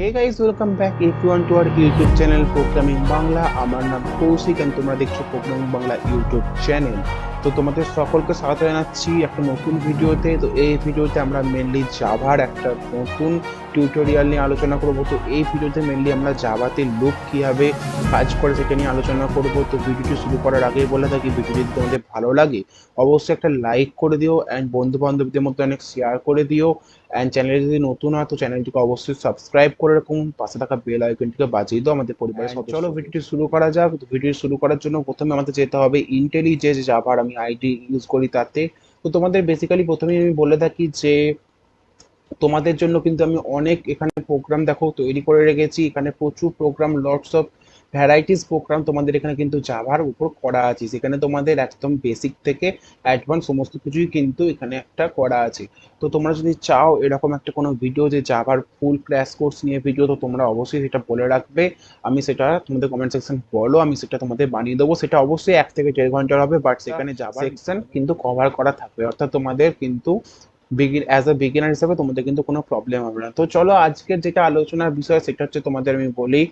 Hey guys, welcome back everyone to our YouTube channel Programming Bangla. আমার নাম Kaushik and তোমরা দেখছো Programming Bangla YouTube চ্যানেল। তো তোমাদের সকলকে স্বাগত জানাচ্ছি একটা নতুন ভিডিওতে। তো এই ভিডিওতে আমরা মেনলি জাভার একটা নতুন টিউটোরিয়াল নিয়ে আলোচনা করব। তো এই ভিডিওতে মেনলি আমরা জাভাতে লুপ কিভাবে কাজ করে সেটা নিয়ে আলোচনা করব। তো ভিডিওটি শুরু করার আগেই বলে থাকি, ভিডিওটি যদি তোমাদের ভালো লাগে অবশ্যই একটা লাইক করে দিও অ্যান্ড বন্ধু বান্ধবদের মধ্যে অনেক শেয়ার করে দিও। অ্যান্ড চ্যানেলে যদি নতুন হয় তো চ্যানেলটিকে অবশ্যই সাবস্ক্রাইব করে রাখুন, পাশে থাকা বেল আইকনটিকে বাজিয়ে দাও আমাদের পরিবারের সদস্য। চলো ভিডিওটি শুরু করা যাক। তো ভিডিও শুরু করার জন্য প্রথমে আমাদের যেতে হবে ইন্টেলি যে জাভার আমি আইডি ইউজ করি তাতে। তো তোমাদের বেসিক্যালি প্রথমেই আমি বলে থাকি যে তোমাদের জন্য কিন্তু আমি অনেক এখানে প্রোগ্রাম দেখো তৈরি করে রেখেছি। এখানে প্রচুর program, lots of varieties program তোমাদের এখানে কিন্তু জাভার উপর করা আছে। সেখানে তোমাদের একদম বেসিক থেকে অ্যাডভান্স সমস্ত কিছুই কিন্তু এখানে একটা করা আছে। তো তোমরা যদি চাও এরকম একটা কোনো ভিডিও যে জাভার ফুল ক্র্যাশ কোর্স নিয়ে ভিডিও, তো তোমরা অবশ্যই সেটা বলে রাখবে। আমি সেটা তোমাদের কমেন্ট সেকশন বলো, আমি সেটা তোমাদের বানিয়ে দেবো। সেটা অবশ্যই 1 থেকে 1.5 ঘন্টার হবে, বাট সেখানে জাভার সেকশন কিন্তু কভার করা থাকবে, অর্থাৎ তোমাদের কিন্তু অ্যাজ আ বিগিনার হিসেবে তোমাদের কিন্তু কোনো প্রবলেম হবে না। তো চলো আজকের যেটা আলোচনার বিষয় সেটা হচ্ছে তোমাদের আমি বলি।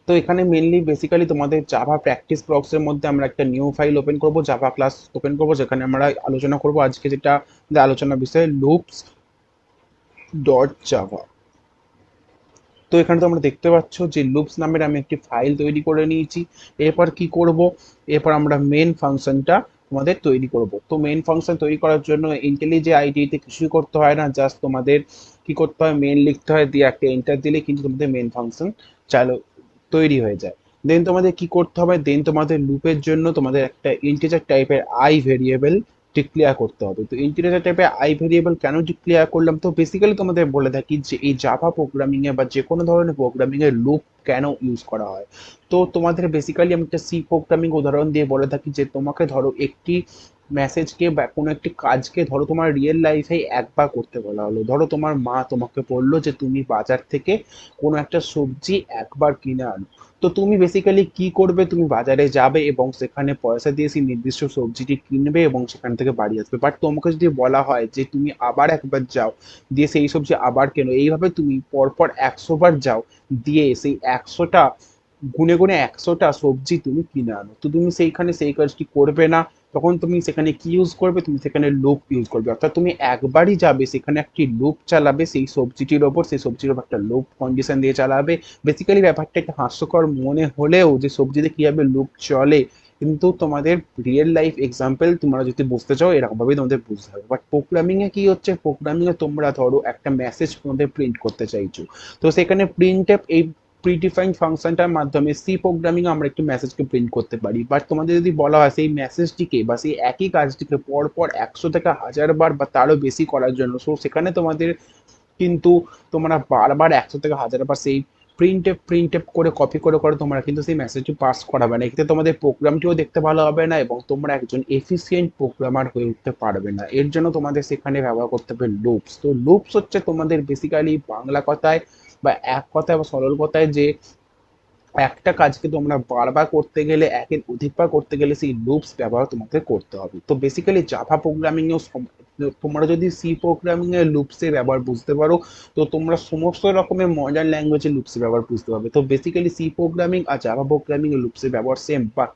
তো এখানে মেনলি বেসিক্যালি তোমাদের জাভা প্র্যাকটিস ব্লকসের মধ্যে আমরা একটা নিউ ফাইল ওপেন করব, জাভা ক্লাস ওপেন করব, যেখানে আমরা আলোচনা করব আজকে যেটা আমাদের আলোচনার বিষয় লুপস ডট জাভা। তো এখানে তোমরা দেখতে পাচ্ছ যে লুপস নামের আমি একটি ফাইল তৈরি করে নিয়েছি। এরপর কি করব, এরপর আমরা মেন ফাংশনটা তোমাদের তৈরি করব। তো মেন ফাংশন তৈরি করার জন্য ইন্টেলিজে আইডিতে কিছুই করতে হয় না, জাস্ট তোমাদের কি করতে হয়, মেন লিখতে হয়, দিয়ে একটা এন্টার দিলে কিন্তু তোমাদের মেন ফাংশন চালু তৈরি হয়ে যায়। দেন তোমাদের কি করতে হবে, দেন তোমাদের লুপের জন্য তোমাদের একটা ইন্টিজার টাইপের আই ভেরিয়েবল ডিক্লেয়ার করতে হবে। তো ইন্টিজার টাইপের আই ভেরিয়েবল কেন ডিক্লেয়ার করলাম, তো বেসিক্যালি তোমাদের বলে থাকি যে এই জাভা প্রোগ্রামিং এ বা যে কোনো ধরনের প্রোগ্রামিং এর লুপ কেন ইউজ করা হয়। তো তোমাদের বেসিক্যালি আমি একটা সি প্রোগ্রামিং উদাহরণ দিয়ে বলে থাকি যে তোমাকে ধরো একটি মেসেজকে বা কোনো একটি কাজকে ধরো তোমার রিয়েল লাইফে একবার করতে বলা হলো। ধরো তোমার মা তোমাকে বললো যে তুমি বাজার থেকে কোনো একটা সবজি একবার কিনে আনো। তো তুমি বেসিক্যালি কি করবে, তুমি বাজারে যাবে এবং সেখানে পয়সা দিয়ে সেই নির্দিষ্ট সবজিটি কিনবে এবং সেখান থেকে বাড়ি আসবে। বাট তোমাকে যদি বলা হয় যে তুমি আবার একবার যাও, দিয়ে সেই সবজি আবার কেনো, এইভাবে তুমি পরপর 100 বার যাও, দিয়ে সেই 100টা গুনে গুনে 100টা সবজি তুমি কিনে আনো। তো তুমি সেইখানে সেই কাজটি করবে না, তখন তুমি সেখানে কি ইউজ করবে, তুমি সেখানে লুপ ইউজ করবে। অর্থাৎ তুমি একবারই যাবে, সেখানে একটি লুপ চালাবে সেই সবজিটির ওপর, সেই সবজির ওপর একটা লুপ কন্ডিশন দিয়ে চালাবে। বেসিক্যালি ব্যাপারটা একটা হাস্যকর মনে হলেও যে সবজিতে কিভাবে লুপ চলে, কিন্তু তোমাদের রিয়েল লাইফ এক্সাম্পল তোমরা যদি বুঝতে চাও এরকম ভাবেই তোমাদের বুঝতে হবে। বাট প্রোগ্রামিং এ কি হচ্ছে, প্রোগ্রামিং এ তোমরা ধরো একটা মেসেজ তোমাদের প্রিন্ট করতে চাইছো, তো সেখানে প্রিন্ট এই প্রিডিফাইন্ড ফাংশনটার মাধ্যমে সি প্রোগ্রামিং আমরা একটি মেসেজকে প্রিন্ট করতে পারি। বাট তোমাদের যদি বলা হয় সেই মেসেজটিকে বা সেই একই কাজটিকে পরপর 100 থেকে 1000 বার বা তারও বেশি করার জন্য, সো সেখানে তোমাদের কিন্তু তোমরা বারবার 100 থেকে 1000 বার সেই প্রিন্ট করে কপি করে করে তোমরা কিন্তু সেই মেসেজটি পাস করাবে না। এক্ষেত্রে তোমাদের প্রোগ্রামটিও দেখতে ভালো হবে না এবং তোমরা একজন এফিসিয়েন্ট প্রোগ্রামার হয়ে উঠতে পারবে না। এর জন্য তোমাদের সেখানে ব্যবহার করতে হবে লুপস। তো লুপস হচ্ছে তোমাদের বেসিক্যালি বাংলা কথায় বা এক কথায় বা সরল কথায় যে একটা কাজকে তোমরা বারবার করতে গেলে, একের অধিকবার করতে গেলে সেই লুপস ব্যবহার তোমাকে করতে হবে। তো বেসিক্যালি জাভা প্রোগ্রামিং এও তোমরা যদি সি প্রোগ্রামিং এর লুপসের ব্যবহার বুঝতে পারো, তো তোমরা সমস্ত রকমের মডার্ন ল্যাঙ্গুয়েজের লুপসের ব্যবহার বুঝতে পারবে। তো বেসিক্যালি সি প্রোগ্রামিং আর জাভা প্রোগ্রামিং এর লুপসের ব্যবহার সেম, বাট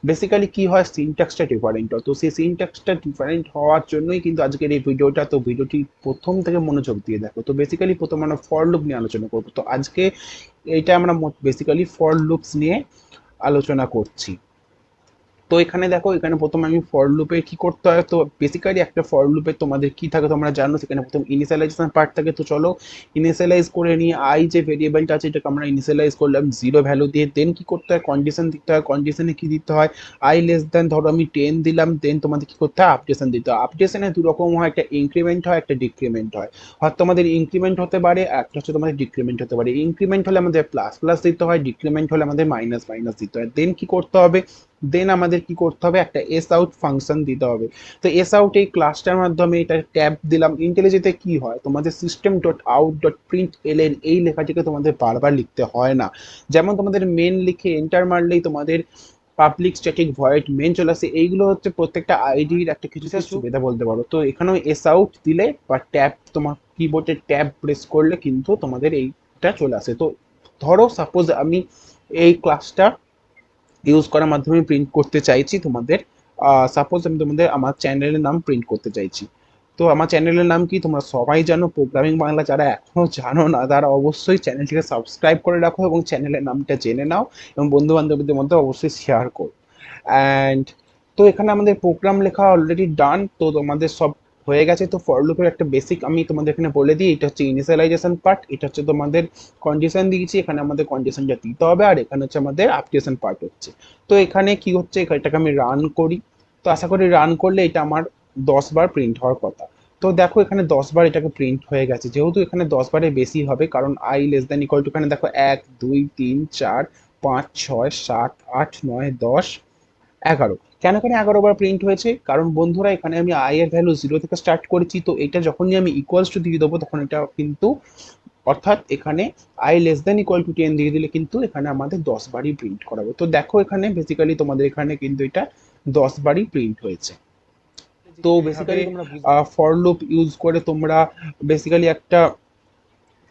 বেসিক্যালি কি হয়, সিনট্যাক্সটা ডিফারেন্ট হয়। তো সেই সিনট্যাক্সটা ডিফারেন্ট হওয়ার জন্যই কিন্তু আজকের এই ভিডিওটা। তো ভিডিওটি প্রথম থেকে মনোযোগ দিয়ে দেখো। তো বেসিক্যালি প্রথমে আমরা ফর লুপ নিয়ে আলোচনা করবো। তো আজকে এইটা আমরা বেসিক্যালি ফর লুপস নিয়ে আলোচনা করছি। তো এখানে দেখো, এখানে প্রথমে আমি ফর লুপে কি করতে হয়। তো বেসিক্যালি একটা ফর লুপে তোমাদের কি থাকে তোমরা জানো, সেখানে প্রথম ইনিশিয়ালাইজেশন পার্ট থাকে। তো চলো ইনিশিয়ালাইজ করে নিয়ে, আই যে ভেরিয়েবলটা আছে এটাকে আমরা ইনিশিয়ালাইজ করলাম 0 ভ্যালু দিয়ে। দেন কি করতে হয়, কন্ডিশন দিতে হয়। কন্ডিশনে কি দিতে হয়, আই লেস দেন ধরো আমি 10 দিলাম। দেন তোমাদের কি করতে হয়, আপডেশন দিতে হয়। আপডেশনে দু রকম হয়, একটা ইনক্রিমেন্ট হয়, একটা ডিক্রিমেন্ট হয়। হয়তো তোমাদের ইনক্রিমেন্ট হতে পারে, একটা হচ্ছে তোমাদের ডিক্রিমেন্ট হতে পারে। ইনক্রিমেন্ট হলে আমাদের প্লাস প্লাস দিতে হয়, ডিক্রিমেন্ট হলে আমাদের মাইনাস মাইনাস দিতে হয়। দেন কি করতে হবে, দেন আমাদের কি করতে হবে, একটা এস আউট ফাংশন দিতে হবে। তো এস আউট এই ক্লাসটার মাধ্যমে এটা ট্যাব দিলাম। ইন্টেলিজেন্টে কি হয়, তোমাদের system dot out dot print LN এই লেখাটিকে তোমাদের বারবার লিখতে হয় না। যেমন তোমাদের মেন লিখে এন্টার মারলেই তোমাদের পাবলিক স্ট্যাটিক ভয়েড মেন চলে আসে। এইগুলো হচ্ছে প্রত্যেকটা আইডির একটা কিছু সুবিধা বলতে পারো। তো এখানেও এস আউট দিলে বা ট্যাব তোমার কিবোর্ডে ট্যাব প্রেস করলে কিন্তু তোমাদের এইটা চলে আসে। তো ধরো সাপোজ আমি এই ক্লাসটা ইউজ করার মাধ্যমে প্রিন্ট করতে চাইছি তোমাদের, সাপোজ আমি তোমাদের আমার চ্যানেলের নাম প্রিন্ট করতে চাইছি। তো আমার চ্যানেলের নাম কি তোমরা সবাই জানো, প্রোগ্রামিং বাংলা। যারা এখনো জানো না তারা অবশ্যই চ্যানেলটিকে সাবস্ক্রাইব করে রাখো এবং চ্যানেলের নামটা জেনে নাও এবং বন্ধু বান্ধবদের মধ্যে অবশ্যই শেয়ার করো। অ্যান্ড তো এখানে আমাদের প্রোগ্রাম লেখা অলরেডি ডান, তো তোমাদের সব হয়ে গেছে। তো ফর লুপের একটা বেসিক আমি তোমাদের এখানে বলে দিই। এটা হচ্ছে ইনিশিয়ালাইজেশন পার্ট, এটা হচ্ছে তোমাদের কন্ডিশন দিয়েছি, এখানে আমাদের কন্ডিশনটা দিতে হবে, আর এখানে হচ্ছে আমাদের আপডেশন পার্ট হচ্ছে। তো এখানে কি হচ্ছে, এটাকে আমি রান করি। তো আশা করি রান করলে এটা আমার 10 বার প্রিন্ট হওয়ার কথা। তো দেখো এখানে 10 বার এটাকে প্রিন্ট হয়ে গেছে, যেহেতু এখানে 10 বারের বেশি হবে, কারণ I less than equal to এখানে দেখো 1 2 3 4 5 6 7 8 9 10 11। কেন এখানে 11 বার প্রিন্ট হয়েছে? কারণ বন্ধুরা এখানে আমি আই এর ভ্যালু 0 থেকে স্টার্ট করেছি। তো এটা যখনই আমি ইকুয়ালস টু দিয়ে দেবো তখন এটা কিন্তু, অর্থাৎ এখানে I less than equal to 10 দিয়ে দিলে কিন্তু এখানে আমাদের 10 বারই প্রিন্ট করাবে। তো দেখো এখানে বেসিক্যালি তোমাদের এখানে কিন্তু এটা 10 বারই প্রিন্ট হয়েছে। তো বেসিক্যালি ফর লুপ ইউজ করে তোমরা বেসিক্যালি একটা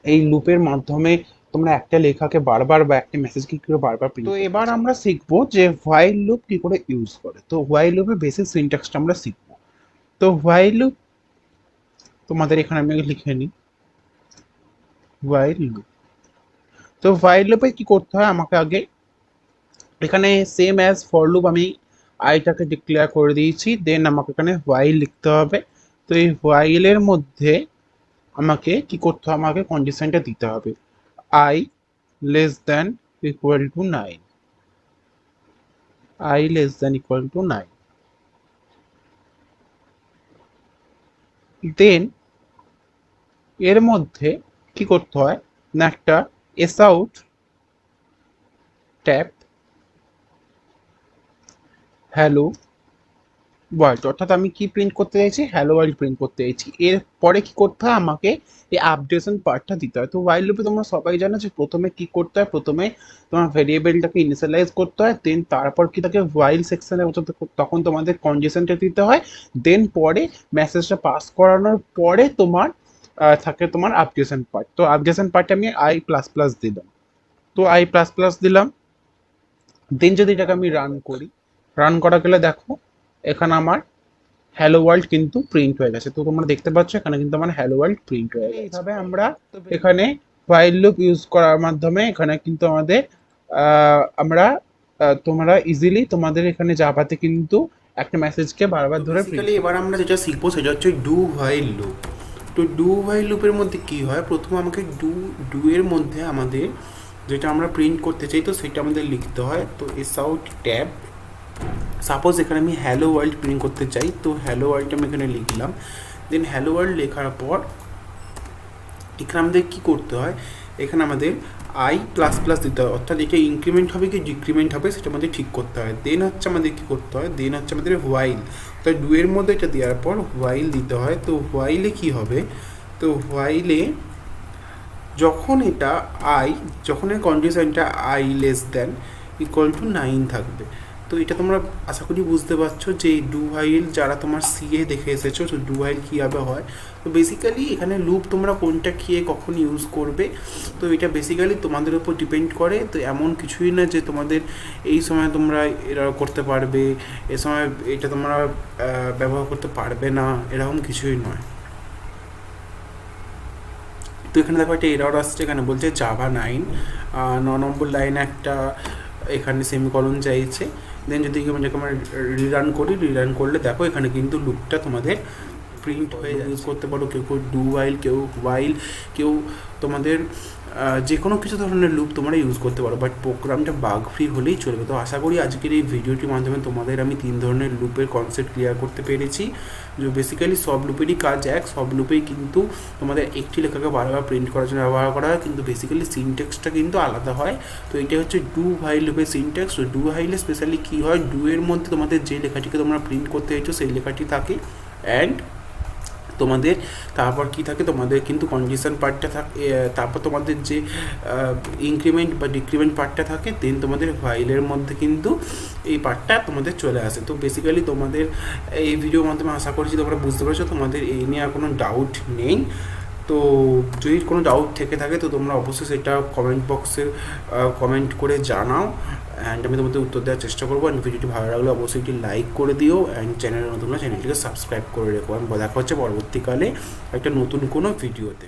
এই লুপের মাধ্যমে তোমরা একটা লেখাকে বারবার বা একটা মেসেজকে কি করে বারবার প্রিন্ট। তো এবার আমরা শিখবো যে হোয়াইল লুপ কি করে ইউজ করে। তো হোয়াইল লুপের বেসিক সিনট্যাক্সটা আমরা শিখবো। তো হোয়াইল লুপ তোমাদের এখানে আমি লিখে নিই, হোয়াইল লুপ। তো হোয়াইল লুপে কি করতে হয়, আমাকে আগে এখানে সেম অ্যাজ ফর লুপ আমি আইটাকে ডিক্লেয়ার করে দিয়েছি, দেন আমাকে এখানে হোয়াইল লিখতে হবে। তো এই হোয়াইলের মধ্যে আমাকে কি করতে হবে, আমাকে কন্ডিশনটা দিতে হবে I less than equal to 9, I less than equal to 9. Then এর মধ্যে কি করতে হয় না, একটা S out tab hello world, অর্থাৎ আমি কি প্রিন্ট করতে চাইছি, হ্যালো ওয়ার্ল্ড প্রিন্ট করতে চাইছি। এরপরে কি করতে হয়, আমাকে এই আপডেশন পার্টটা দিতে হয়। তো ওয়াইল লুপে তোমরা সবাই জানো যে প্রথমে কি করতে হয়, প্রথমে তোমার ভেরিয়েবলটাকে ইনিশিয়ালাইজ করতে হয়, দেন তারপর কি থাকে হোয়াইল সেকশনে, তখন তোমাদের কন্ডিশনটা দিতে হয়, দেন পরে মেসেজটা পাস করানোর পরে তোমার থাকে তোমার আপডেশন পার্ট। তো আপডেশন পার্টে আমি আই প্লাস প্লাস দিলাম। তো আই প্লাস প্লাস দিলাম, দেন যদি এটাকে আমি রান করি, রান করা গেলে দেখো এখানে আমার হ্যালো ওয়ার্ল্ড কিন্তু প্রিন্ট হয়ে গেছে। তো তোমরা দেখতে পাচ্ছ এখানে কিন্তু আমার হ্যালো ওয়ার্ল্ড প্রিন্ট হয়ে গেছে। এইভাবে আমরা এখানে হোয়াইল লুপ ইউজ করার মাধ্যমে এখানে কিন্তু আমাদের আমরা তোমরা ইজিলি তোমাদের এখানে জাভাতে কিন্তু একটা মেসেজকে বারবার ধরে বেসিক্যালি এবার আমরা যেটা শিখবো সেটা হচ্ছে ডু হোয়াইল লুপ। তো ডু হোয়াইল লুপের মধ্যে কী হয়, প্রথমে আমাকে ডু এর মধ্যে আমাদের যেটা আমরা প্রিন্ট করতে চাই তো সেটা আমাদের লিখতে হয়। তো এস আউট ট্যাব, সাপোজ এখানে আমি হ্যালো ওয়ার্ল্ড প্রিন্ট করতে চাই, তো হ্যালো ওয়ার্ল্ড আমি এখানে লিখলাম। দেন হ্যালো ওয়ার্ল্ড লেখার পর এখানে আমাদের কী করতে হয়, এখানে আমাদের আই প্লাস প্লাস দিতে হয়, অর্থাৎ এটা ইনক্রিমেন্ট হবে কি ডিক্রিমেন্ট হবে সেটা আমাদের ঠিক করতে হয়। দেন হচ্ছে আমাদের কী করতে হয়, দেন হচ্ছে আমাদের হোয়াইল, তো ডুয়ের মধ্যে এটা দেওয়ার পর হোয়াইল দিতে হয়। তো হোয়াইলে কী হবে, তো হোয়াইলে যখন এটা যখন এই কন্ডিশনটা I less than equal to 9 থাকবে। তো এটা তোমরা আশা করি বুঝতে পারছো যে ডু হোয়াইল যারা তোমার সিএ দেখে এসেছো, তো ডু হোয়াইল কীভাবে হয়। তো বেসিক্যালি এখানে লুপ তোমরা কোনটা খেয়ে কখন ইউজ করবে, তো এটা বেসিক্যালি তোমাদের উপর ডিপেন্ড করে। তো এমন কিছুই না যে তোমাদের এই সময় তোমরা এরা করতে পারবে, এ সময় এটা তোমরা ব্যবহার করতে পারবে না, এরকম কিছুই নয়। তো এখানে দেখো একটা এরর আসছে, এখানে বলছে জাভা 9 9 নম্বর লাইনে একটা এখানে সেমিকলন চাইছে। দেন যদি আমরা রিরান করি, রিরান করলে দেখো এখানে কিন্তু লুপটা তোমাদের প্রিন্ট হয়ে ইউজ করতে পারো। কেউ কেউ ডু ওয়াইল, কেউ হোয়াইল, কেউ তোমাদের যে কোনো কিছু ধরনের লুপ তোমরা ইউজ করতে পারো, বাট প্রোগ্রামটা বাগ ফ্রি হলেই চলবে। তো আশা করি আজকের এই ভিডিওটির মাধ্যমে তোমাদের আমি 3 ধরনের লুপের কনসেপ্ট ক্লিয়ার করতে পেরেছি। যে বেসিক্যালি সব লুপেরই কাজ এক, সব লুপেই কিন্তু তোমাদের একটি লেখাকে বারবার প্রিন্ট করার জন্য ব্যবহার করা হয়, কিন্তু বেসিক্যালি সিনট্যাক্সটা কিন্তু আলাদা হয়। তো এটা হচ্ছে ডু হোয়াইল লুপের সিনট্যাক্স। তো ডু হোয়াইলে স্পেশালি কী হয়, ডু এর মধ্যে তোমাদের যে লেখাটিকে তোমরা প্রিন্ট করতে চাইছো সেই লেখাটি থাকে, অ্যান্ড তোমাদের তারপর কি থাকে, তোমাদের কিন্তু কন্ডিশন পার্টটা থাকে, তারপর তোমাদের যে ইনক্রিমেন্ট বা ডিক্রিমেন্ট পার্টটা থাকে, দেন তোমাদের ফাইলের মধ্যে কিন্তু এই পার্টটা তোমাদের চলে আসে। তো বেসিক্যালি তোমাদের এই ভিডিওর মাধ্যমে আশা করছি তোমরা বুঝতে পারছো, তোমাদের এই নিয়ে আর কোনো ডাউট নেই। তো যদি কোনো ডাউট থেকে থাকে তো তোমরা অবশ্যই সেটা কমেন্ট বক্সে কমেন্ট করে জানাও, অ্যান্ড আমি তোমাদের উত্তর দেওয়ার চেষ্টা করবো। অ্যান্ড ভিডিওটি ভালো লাগলে অবশ্যই একটি লাইক করে দিও, অ্যান্ড চ্যানেলের নতুন চ্যানেলটিকে সাবস্ক্রাইব করে রেখো। আমি দেখা হচ্ছে পরবর্তীকালে একটা নতুন কোনো ভিডিওতে।